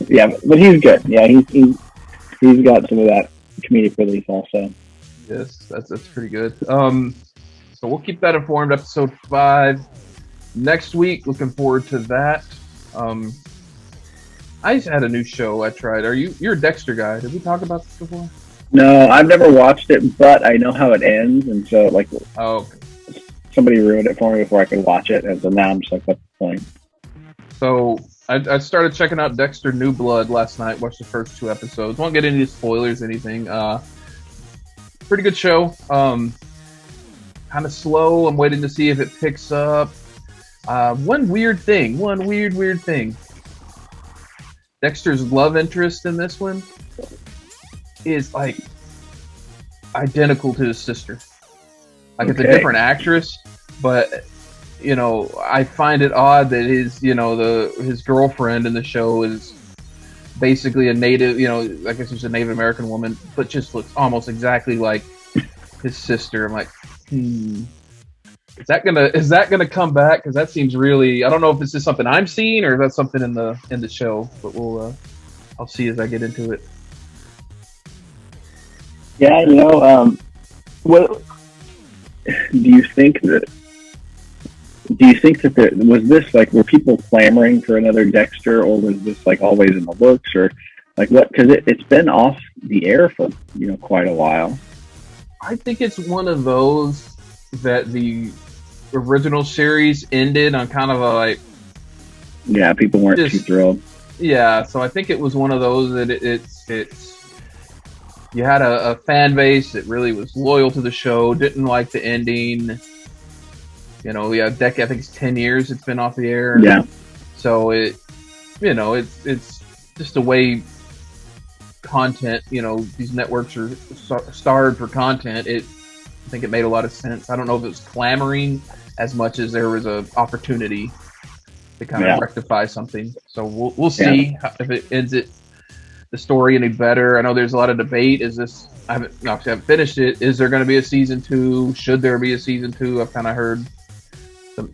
Yeah, but he's good. Yeah, he's got some of that comedic relief also. Yes, that's pretty good. So we'll keep that informed. Episode 5 next week. Looking forward to that. I just had a new show I tried. You're a Dexter guy? Did we talk about this before? No, I've never watched it, but I know how it ends, and so okay. Somebody ruined it for me before I could watch it, and so now I'm just what's the point? So I started checking out Dexter New Blood last night. Watched the first 2 episodes. Won't get any spoilers, anything. Pretty good show. Kind of slow. I'm waiting to see if it picks up. One weird thing. Dexter's love interest in this one is identical to his sister. It's a different actress, but I find it odd that his girlfriend in the show is basically a native, I guess she's a Native American woman, but just looks almost exactly like his sister. I'm like, is that gonna come back? Because that seems really, I don't know if this is something I'm seeing or if that's something in the show, but I'll see as I get into it. Yeah, what do you think that was this were people clamoring for another Dexter, or was this always in the works, or what? Because it's been off the air for quite a while. I think it's one of those that the original series ended on kind of a people weren't too thrilled. Yeah, so I think it was one of those that it's you had a fan base that really was loyal to the show, didn't like the ending. You know, yeah, decade. I think it's 10 years it's been off the air. Yeah. So it's just the way content. You know, these networks are starved for content. I think it made a lot of sense. I don't know if it was clamoring as much as there was a opportunity to kind of rectify something. So we'll see if it ends the story any better. I know there's a lot of debate. Is this? I haven't finished it. Is there going to be a season 2? Should there be a season 2? I've kind of heard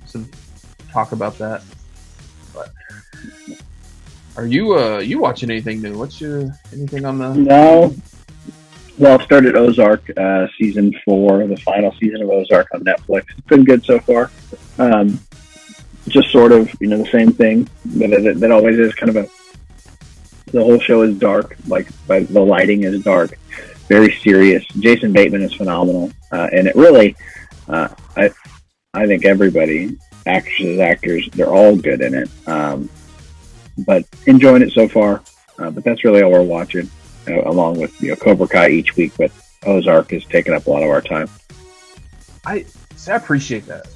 some talk about that. But are you watching anything new? What's your anything on the? No. Well, I've started Ozark season 4, the final season of Ozark on Netflix. It's been good so far. Just sort of, the same thing that always is. Kind of the whole show is dark, like the lighting is dark, very serious. Jason Bateman is phenomenal, and it really, I think everybody, actresses, actors, they're all good in it. But enjoying it so far. But that's really all we're watching. Along with Cobra Kai each week, but Ozark is taking up a lot of our time. I appreciate that.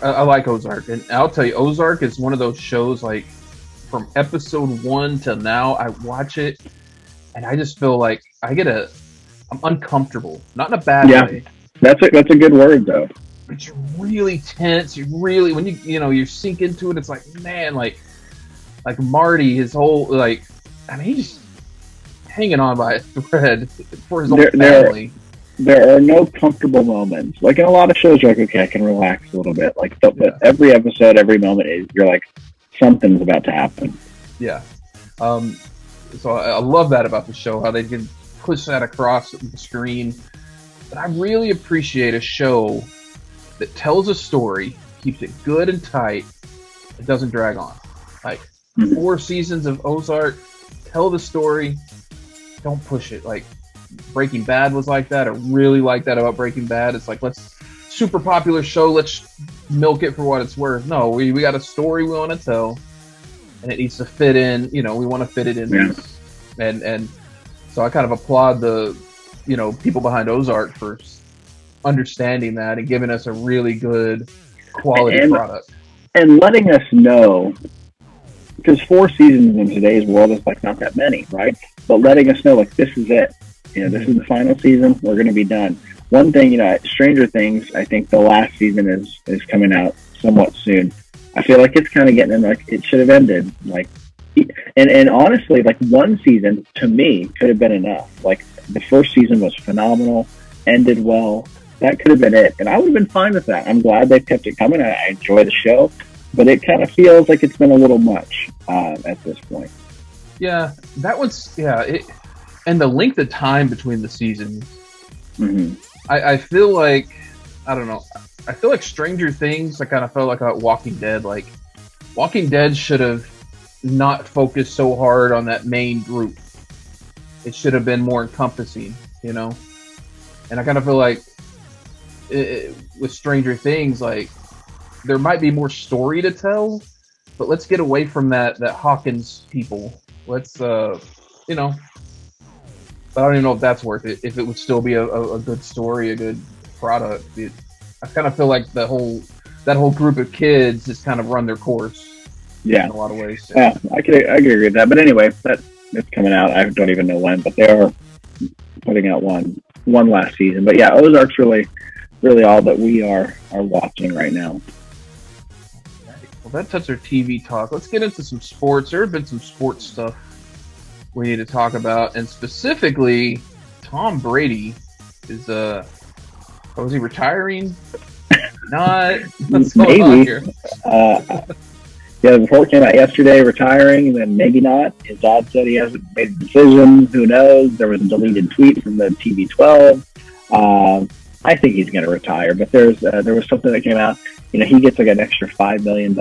I like Ozark, and I'll tell you, Ozark is one of those shows. Like from episode 1 to now, I watch it, and I just feel like I'm uncomfortable, not in a bad way. That's a good word though. But you're really tense. You really when you sink into it. It's like, man, like Marty, his whole he's just hanging on by a thread for his own family. There are no comfortable moments. Like in a lot of shows, you're like, okay, I can relax a little bit. But every episode, every moment you're like, something's about to happen. Yeah. So I love that about the show, how they can push that across the screen. But I really appreciate a show that tells a story, keeps it good and tight, it doesn't drag on. Like 4 seasons of Ozark, tell the story. Don't push it. Like Breaking Bad was like that. I really like that about Breaking Bad. It's like, let's super popular show. Let's milk it for what it's worth. No, we got a story we want to tell, and it needs to fit in. We want to fit it in. Yeah. And so I kind of applaud the people behind Ozark for understanding that and giving us a really good quality product and letting us know. Because 4 seasons in today's world is like not that many, right? But letting us know, like, this is it. This is the final season. We're going to be done. One thing, Stranger Things, I think the last season is coming out somewhat soon. I feel like it's kind of getting in, like, it should have ended. Like, and honestly, like, 1 season, to me, could have been enough. Like, the first season was phenomenal, ended well. That could have been it. And I would have been fine with that. I'm glad they kept it coming. I enjoy the show. But it kind of feels like it's been a little much at this point. Yeah, that was and the length of time between the seasons. Mm-hmm. I feel like I don't know. I feel like Stranger Things. I kind of felt like Walking Dead. Like Walking Dead should have not focused so hard on that main group. It should have been more encompassing, And I kind of feel like with Stranger Things, like, there might be more story to tell, but let's get away from that Hawkins people. Let's, I don't even know if that's worth it. If it would still be a good story, a good product. I kind of feel like that whole group of kids just kind of run their course. Yeah, in a lot of ways. Yeah, I could agree with that. But anyway, it's coming out. I don't even know when, but they are putting out one last season. But yeah, Ozark's really all that we are watching right now. Well, that touched our TV talk. Let's get into some sports. There have been some sports stuff we need to talk about, and specifically, Tom Brady is was he retiring? Not. What's going on here? The report came out yesterday, retiring, and then maybe not. His dad said he hasn't made a decision. Who knows? There was a deleted tweet from the TB12. I think he's going to retire, but there was something that came out. He gets like an extra $5 million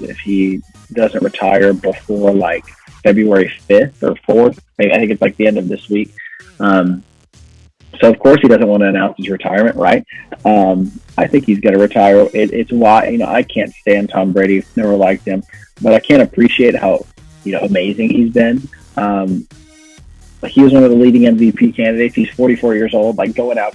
if he doesn't retire before like February 5th or 4th. I think it's like the end of this week. So of course he doesn't want to announce his retirement, right? I think he's going to retire. It's why I can't stand Tom Brady. Never liked him, but I can't appreciate how amazing he's been. Like, he was one of the leading MVP candidates. He's 44 years old, like going out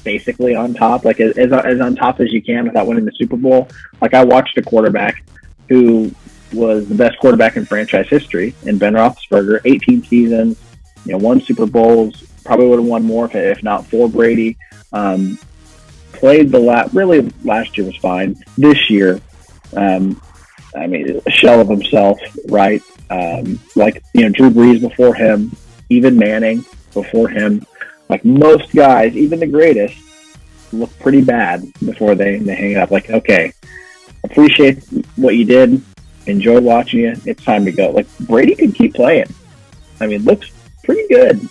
basically on top, like as on top as you can without winning the Super Bowl. Like, I watched a quarterback who was the best quarterback in franchise history in Ben Roethlisberger, 18 seasons, won Super Bowls, probably would have won more if not for Brady. Played really last year was fine. This year, a shell of himself, right? Drew Brees before him, even Manning before him. Like, most guys, even the greatest, look pretty bad before they hang it up. Like, okay, appreciate what you did, enjoy watching you, it's time to go. Like, Brady could keep playing. Looks pretty good.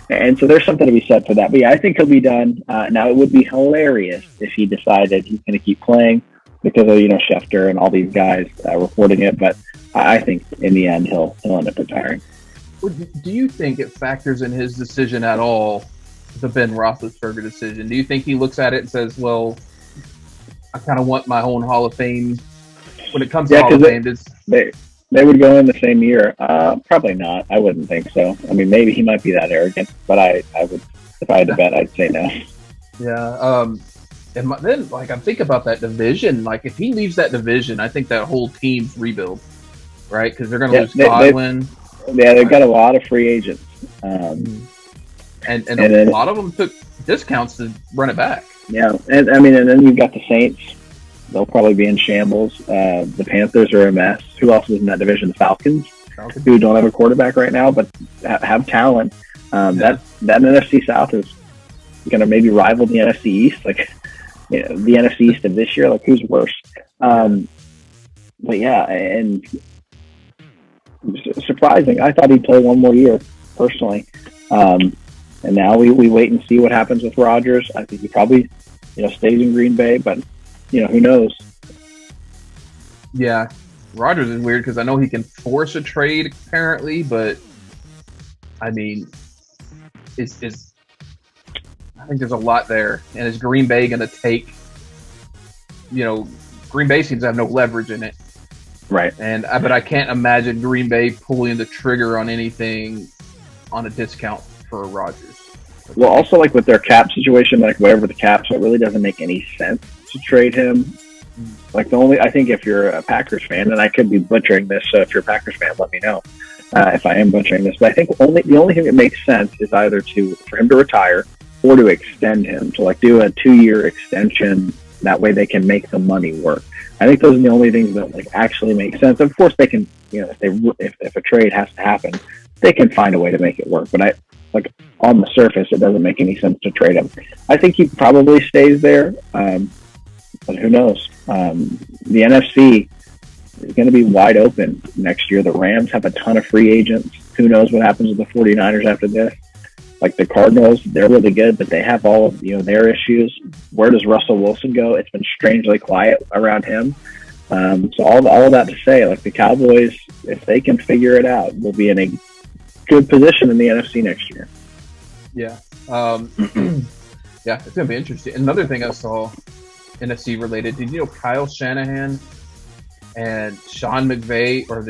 And so there's something to be said for that. But yeah, I think he'll be done. Now, it would be hilarious if he decided he's going to keep playing because of, Schefter and all these guys reporting it. But I think in the end, he'll end up retiring. Do you think it factors in his decision at all, the Ben Roethlisberger decision? Do you think he looks at it and says, well, I kind of want my own Hall of Fame when it comes to Hall of Fame? They would go in the same year. Probably not. I wouldn't think so. Maybe he might be that arrogant, but I would, if I had to bet, I'd say no. Yeah. And then, like, I'm thinking about that division. Like, if he leaves that division, I think that whole team's rebuild, right? Because they're going to lose Godwin. They've got a lot of free agents. And a lot of them took discounts to run it back. Yeah, and then you've got the Saints. They'll probably be in shambles. The Panthers are a mess. Who else is in that division? The Falcons, who don't have a quarterback right now, but have talent. That NFC South is going to maybe rival the NFC East. Like, the NFC East of this year. Like, who's worse? But yeah, and surprising. I thought he'd play one more year, personally. And now we wait and see what happens with Rodgers. I think he probably, stays in Green Bay, but who knows? Yeah, Rodgers is weird because I know he can force a trade apparently, but I think there's a lot there. And is Green Bay going to take? Green Bay seems to have no leverage in it. Right. But I can't imagine Green Bay pulling the trigger on anything on a discount for Rodgers. Well, also, like, with their cap situation, like, whatever the cap, so it really doesn't make any sense to trade him. Like, I think if you're a Packers fan, and I could be butchering this, so if you're a Packers fan, let me know if I am butchering this. But I think the only thing that makes sense is either for him to retire or to extend him, to, like, do a 2-year extension. That way they can make the money work. I think those are the only things that, like, actually make sense. Of course, they can, if a trade has to happen, they can find a way to make it work. But on the surface, it doesn't make any sense to trade him. I think he probably stays there, but who knows? The NFC is going to be wide open next year. The Rams have a ton of free agents. Who knows what happens with the 49ers after this? Like, the Cardinals, they're really good, but they have all of their issues. Where does Russell Wilson go? It's been strangely quiet around him. So all of that to say, like, the Cowboys, if they can figure it out, will be in a good position in the NFC next year. Yeah. Yeah, it's going to be interesting. Another thing I saw, NFC related, did you know Kyle Shanahan and Sean McVay are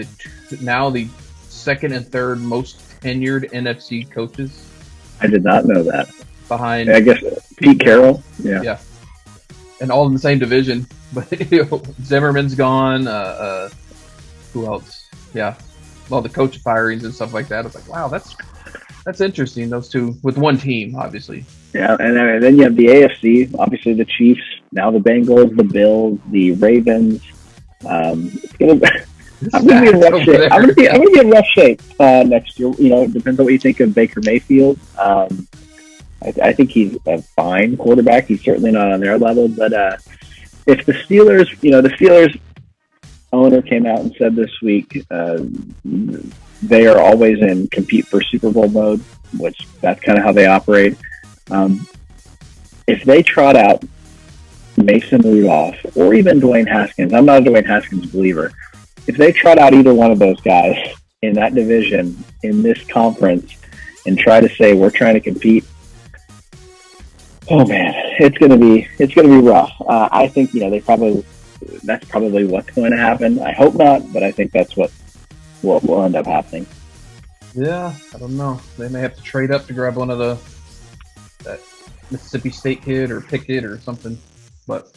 now the second and third most tenured NFC coaches? I did not know that. Behind, I guess, Pete Carroll. Yeah. And all in the same division. But Zimmerman's gone. Who else? Yeah. All the coach firings and stuff like that. It's like, wow, that's interesting. Those two with one team, obviously. Yeah, and then you have the AFC. Obviously, the Chiefs. Now the Bengals, the Bills, the Ravens. It's gonna be. I'm gonna be in rough shape. I'm gonna be in rough shape next year. It depends on what you think of Baker Mayfield. I think he's a fine quarterback. He's certainly not on their level. But if the Steelers, the Steelers owner came out and said this week they are always in compete for Super Bowl mode, which that's kind of how they operate. If they trot out Mason Rudolph or even Dwayne Haskins, I'm not a Dwayne Haskins believer. If they trot out either one of those guys in that division, in this conference, and try to say we're trying to compete, oh man, it's gonna be rough. I think that's probably what's going to happen. I hope not, but I think that's what will end up happening. Yeah, I don't know. They may have to trade up to grab one of that Mississippi State kid or Pickett or something. But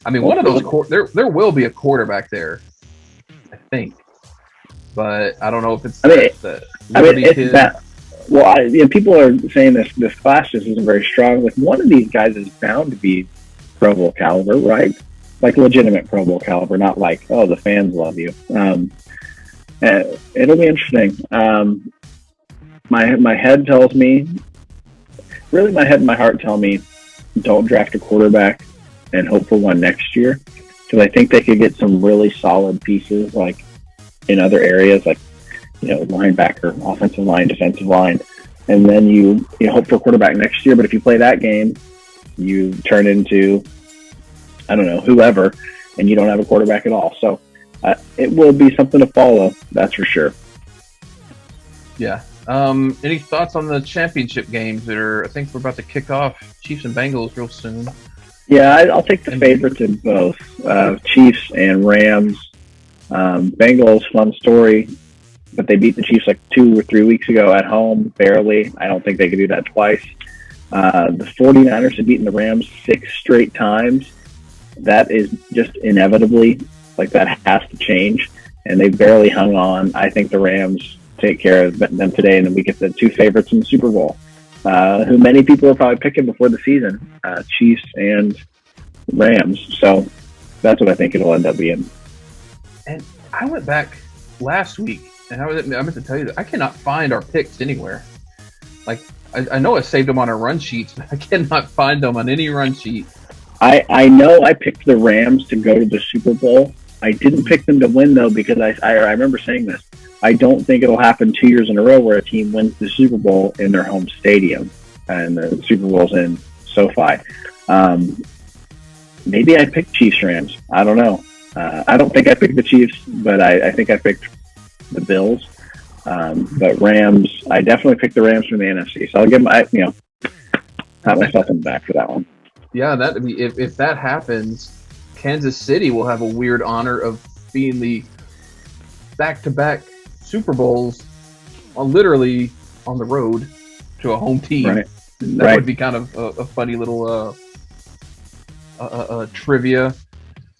I mean, one of those there will be a quarterback there, I think. But I don't know if it's I mean, that I mean, Liberty it's kid. that. Well, people are saying this class just isn't very strong. Like one of these guys is bound to be Pro Bowl caliber, right? Like legitimate Pro Bowl caliber, not like the fans love you. It'll be interesting. My head tells me, really, my head and my heart tell me, don't draft a quarterback and hope for one next year, because I think they could get some really solid pieces like in other areas, like linebacker, offensive line, defensive line, and then you hope for a quarterback next year. But if you play that game, you turn into I don't know whoever, and you don't have a quarterback at all. So it will be something to follow, that's for sure. Yeah. Any thoughts on the championship games that are? I think we're about to kick off. Chiefs and Bengals real soon. Yeah, I'll take the favorites in both Chiefs and Rams. Bengals, fun story, but they beat the Chiefs like 2 or 3 weeks ago at home, barely. I don't think they could do that twice. The 49ers have beaten the Rams 6 straight times. That is just inevitably, like that has to change, and they barely hung on. I think the Rams take care of them today, and then we get the 2 favorites in the Super Bowl, who many people are probably picking before the season, Chiefs and Rams. So that's what I think it'll end up being. And I went back last week, and I meant to tell you that I cannot find our picks anywhere. Like, I know I saved them on our run sheets, but I cannot find them on any run sheet. I know I picked the Rams to go to the Super Bowl. I didn't pick them to win, though, because I remember saying this. I don't think it'll happen 2 years in a row where a team wins the Super Bowl in their home stadium, and the Super Bowl's in SoFi. Maybe I picked Chiefs Rams. I don't know. I don't think I picked the Chiefs, but I think I picked the Bills. But Rams, I definitely picked the Rams from the NFC. So I'll give pat myself on the back for that one. Yeah, if that happens, Kansas City will have a weird honor of being the back-to-back Super Bowls literally on the road to a home team. Right. That would be kind of a funny little trivia.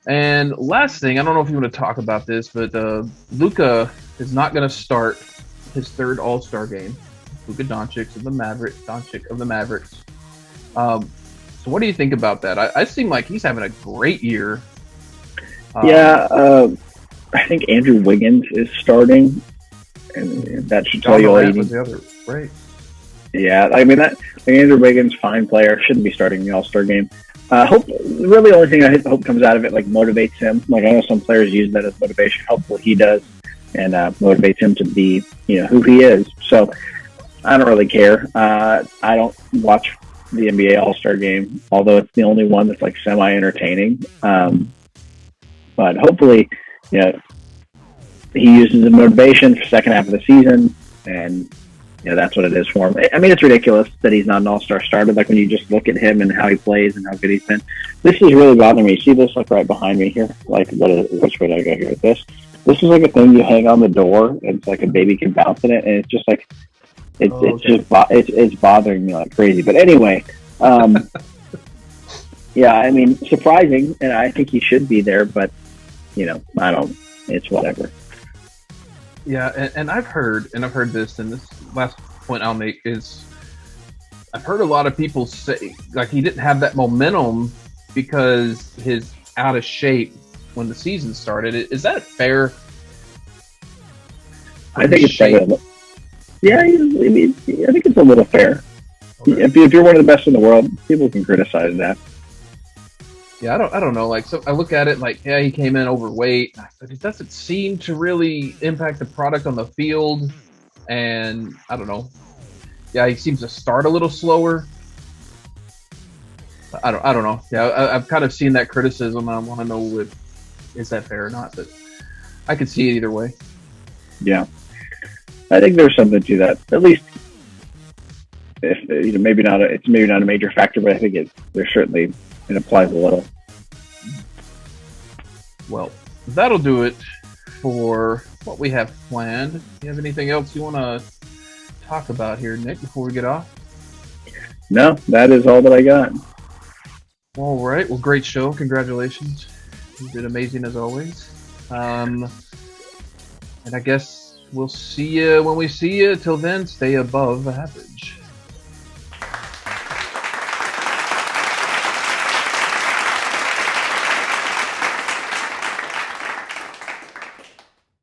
And last thing, I don't know if you want to talk about this, but Luka is not going to start his 3rd All-Star game. Luka Doncic of the Mavericks. So what do you think about that? I seem like he's having a great year. I think Andrew Wiggins is starting, and that should tell you all you need. Right. Yeah, I mean Andrew Wiggins, fine player, shouldn't be starting the All-Star game. Hope really the only thing I hope comes out of it like motivates him. Like I know some players use that as motivation. Hopefully he does, and motivates him to be who he is. So I don't really care. I don't watch the NBA All-Star game, although it's the only one that's like semi-entertaining. But hopefully, he uses the motivation for second half of the season, and that's what it is for him. I mean, it's ridiculous that he's not an all-star starter. Like when you just look at him and how he plays and how good he's been. This is really bothering me. See this like right behind me here? Like which way do I go here with this? This is like a thing you hang on the door, and it's like a baby can bounce in it, and it's just like it's bothering me like crazy. But anyway, yeah, I mean, surprising, and I think he should be there, but I don't. It's whatever. Yeah, and I've heard this, and this last point I'll make is I've heard a lot of people say like he didn't have that momentum because his out of shape when the season started. Is that fair? I think it's fair. Yeah, I think it's a little fair. Okay. If you're one of the best in the world, people can criticize that. Yeah, I don't know. Like, so I look at it like, yeah, he came in overweight, but it doesn't seem to really impact the product on the field. And I don't know. Yeah, he seems to start a little slower. I don't know. Yeah, I've kind of seen that criticism. I want to know is that fair or not. But I could see it either way. Yeah, I think there's something to that. At least, if maybe not a major factor, but I think there's certainly. It applies a little. Well, that'll do it for what we have planned. Do you have anything else you want to talk about here, Nick, before we get off? No, that is all that I got. All right. Well, great show. Congratulations. You did amazing as always. And I guess we'll see you when we see you. Till then, stay above average.